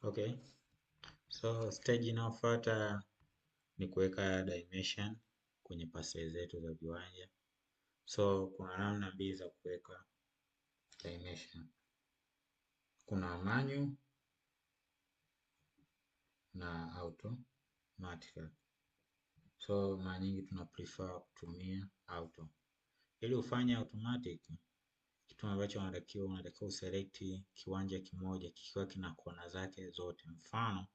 Okay, so stage inayofuata ni kuweka dimension kwenye parcel zetu za viwanja. So kuna namna mbili za kuweka dimension. Kuna manual na automatic. So mara nyingi tuna prefer kutumia auto. Ili ufanye automatic, kitu ambacho unatakiwa uselect kiwanja kimoja kikiwa kina kona zake zote. Mfano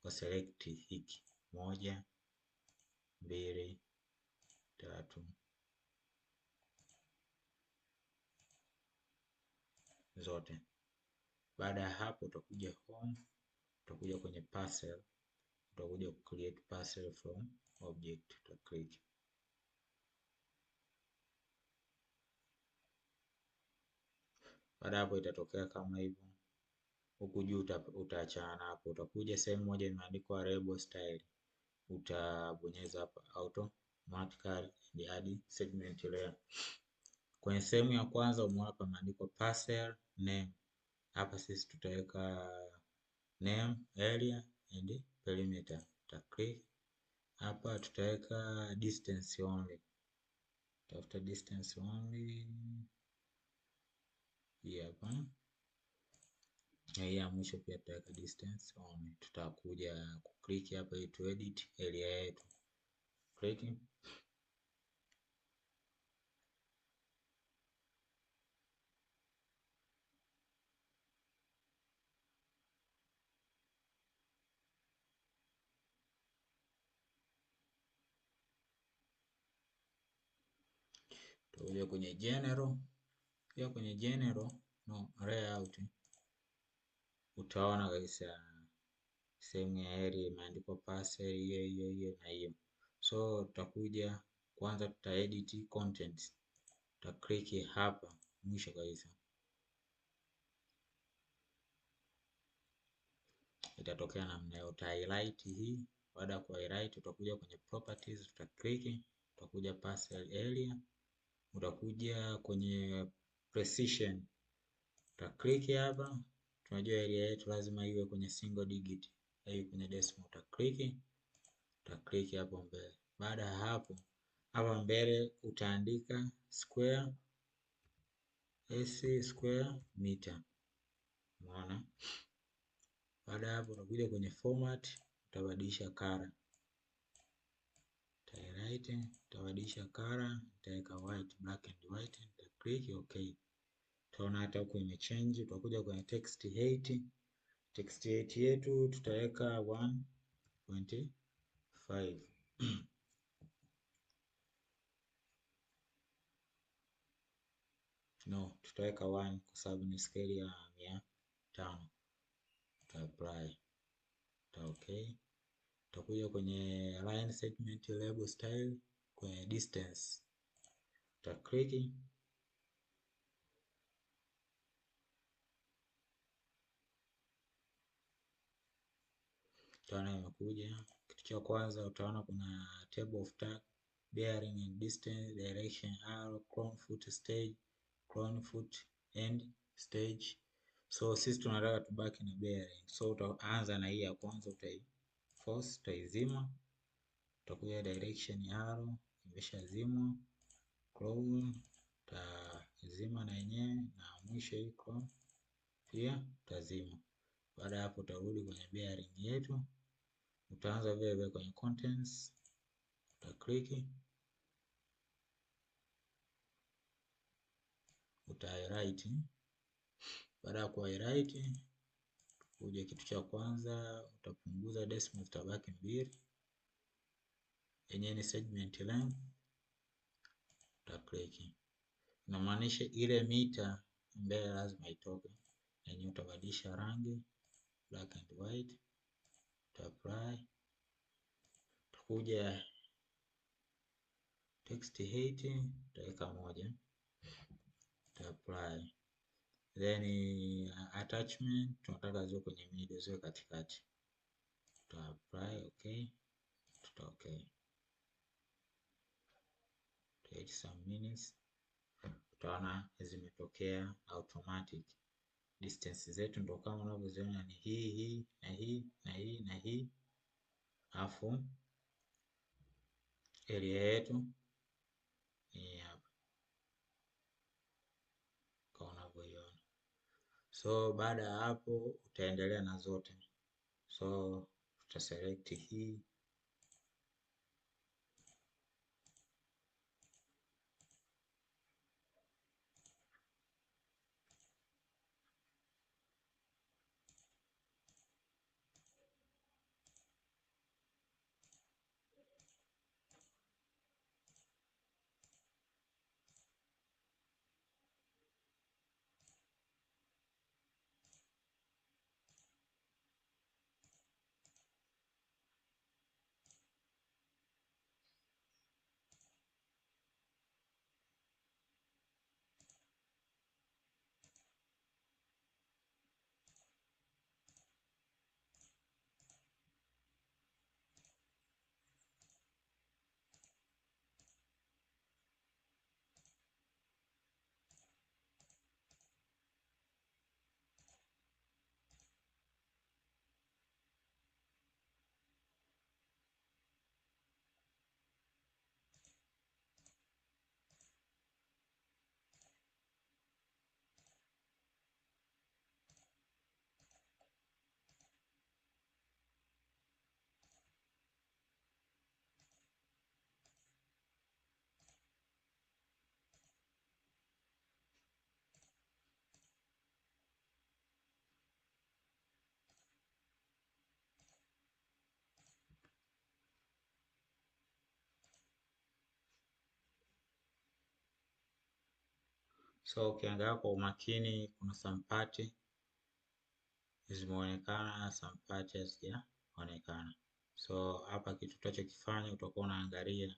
kwa select hiki 1, 2, 3 zote. Baada ya hapo utakuja home, utakuja kwenye parcel, utakuja create parcel from object, uta click. Baada hapo itatokea kama hivyo. Huku juu utaachana hapo, utakuja sehemu moja imeandikwa label style, utabonyeza hapa automatically add segment layer. Kwenye sehemu ya kwanza umeona pameandikwa parcel name. Hapa sisi tutaweka name, area and perimeter. Uta click hapa, tutaweka distance only. Tafuta distance only hapa. Ya mwisho pia tutaweka distance only. Tutakuja kuclick hapa ili tu edit area yetu. Click. Tutakuja kwenye general. Pia kwenye general no layout, utaona kabisa sehemu ya area imeandikwa parcel hiyo na hiyo. So tutakuja kwanza tuta edit contents. Tuta click hapa mwisho kabisa. Itatokea namna hiyo, uta highlight hii. Baada ya ku highlight utakuja kwenye properties, tuta click, utakuja parcel area, utakuja kwenye precision. Uta click hapa. Tunajua area yetu lazima iwe kwenye single digit, hiyo kwenye decimal. Uta click hapo mbele. Baada ya hapo, hapa mbele utaandika square square meter. Umeona? Baada ya hapo utakuja kwenye format, utabadilisha color. Highlight, utabadilisha color, utaweka white, black and white, uta click okay. Utaona hata huko imechange. Utakuja kwenye text height. Text height yetu tutaweka 1.5. No, tutaweka 1 kwa sababu ni scale ya 500. Uta apply. Uta okay. Utakuja kwenye line segment label style, kwenye distance. Uta click. Utaona imekuja. Kitu cha kwanza utaona kuna table of tag, bearing and distance, direction, arrow, crown foot, stage, crown foot and stage. So sisi tunataka tubaki na bearing. So utaanza na hii ya kwanza, force, utaizima. Utakuja direction arrow, imeshazimwa. Crown utazima na yenyewe, na mwisho hii crown pia utazima. Baada ya hapo utarudi kwenye bearing yetu. Utaanza vile vile kwenye contents, uta click, uta highlight. Baada ya ku highlight, uje kitu cha kwanza utapunguza decimal, zitabaki 2. Yenyewe ni segment length, uta click. Inamaanisha ile mita mbele lazima itoke. Yenyewe utabadilisha rangi black and white, uta apply. Utakuja text height utaweka 1, uta apply. Then attachment tunataka ziwe kwenye middle, ziwe katikati. Tuta apply okay. Tuta okay. Wait some minutes. Utaona zimetokea automatic. Distance zetu ndo kama unavyoziona ni hii na hii na hii na hii, alafu area yetu ni hapa kama unavyoiona. So baada ya hapo utaendelea na zote, so utaselect hii so ukiangalia kwa umakini kuna some part zimeonekana, some part hazijaonekana. So hapa kitu tutachokifanya utakuwa unaangalia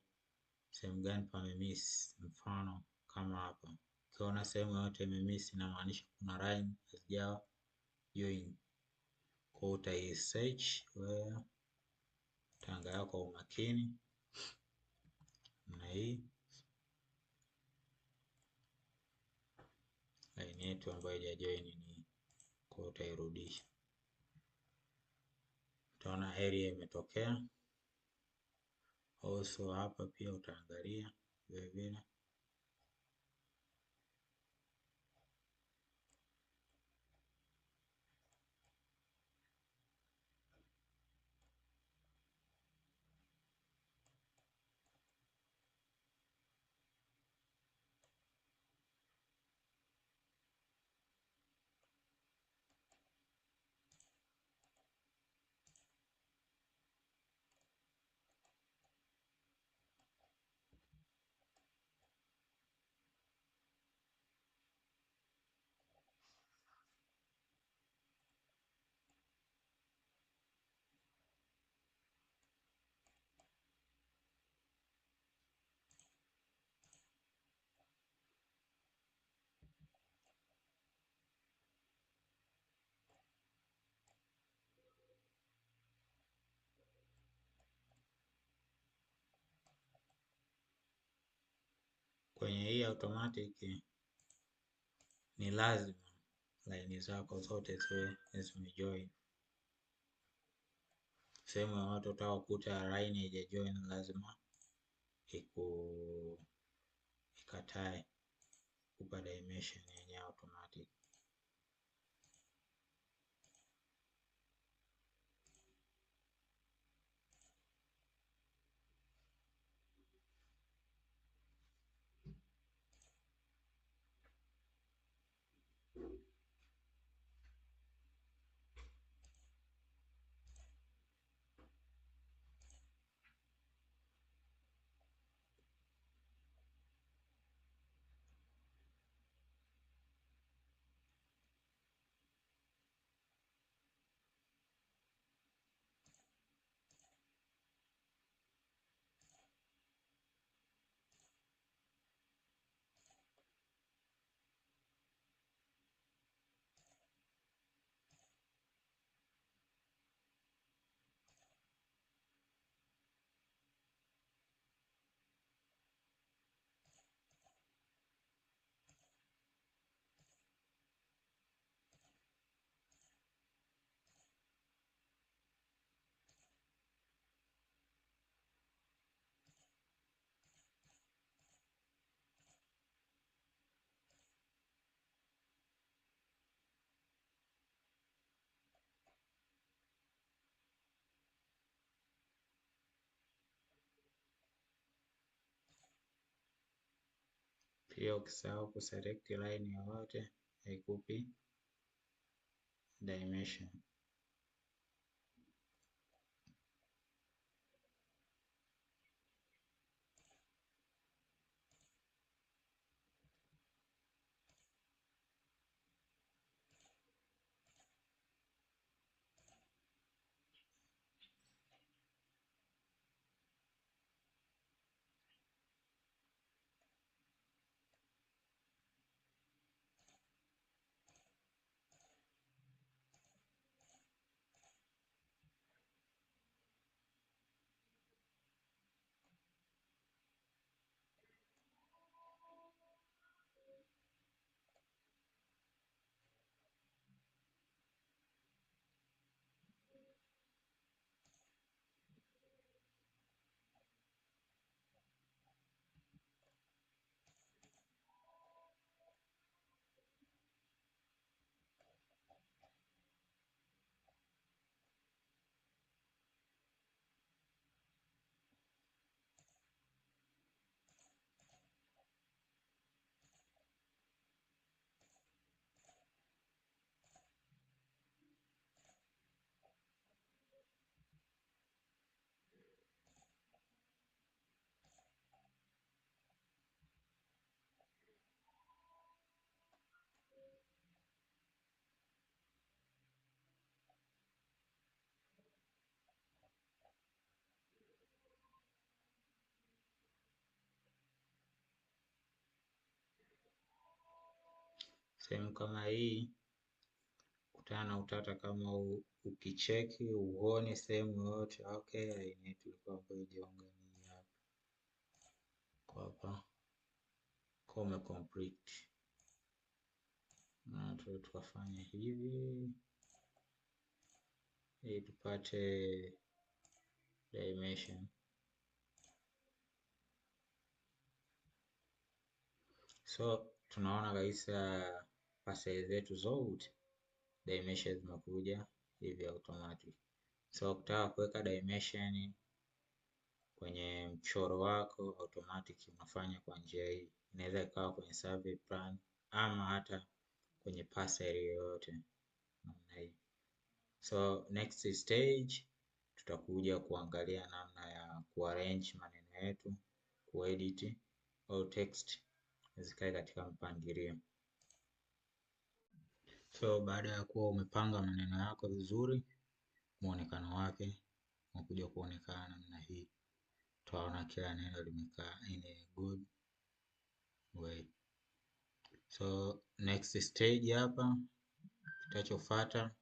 sehemu gani pamemiss. Mfano kama hapa ukiona sehemu yote imemiss, inamaanisha kuna line hazijawa join. Kwa utai search wewe, utaangalia kwa umakini na hii line yetu ambayo haijajoin ni, kwa utairudisha, utaona area imetokea. Also hapa pia utaangalia vile vile. Kwenye hii automatic ni lazima line zako zote ziwe zimejoin. Sehemu ya watu utakuta line haijajoin, lazima ikatae kupa dimension yenye automatic. Pia ukisahau kuselect line yoyote haikupi dimension. Sehemu kama hii kutana na utata kama ukicheki uone sehemu yoyote. Okay, line yetu ilikuwa hapo ijiunganisha hapa kwa hapa kome complete, na tukafanya hivi ili tupate dimension. So tunaona kabisa parcel zetu zote dimension zimekuja hivi automatic. So ukitaka kuweka dimension kwenye mchoro wako automatic unafanya kwa njia hii. Inaweza ikawa kwenye survey plan ama hata kwenye parcel yoyote namna hii. So next stage tutakuja kuangalia namna ya kuarrange maneno yetu, kuedit au text zikae katika mpangilio. So baada ya kuwa umepanga maneno yako vizuri, muonekano wake unakuja kuonekana namna hii. Tutaona kila neno limekaa in a good way. So next stage hapa kitachofuata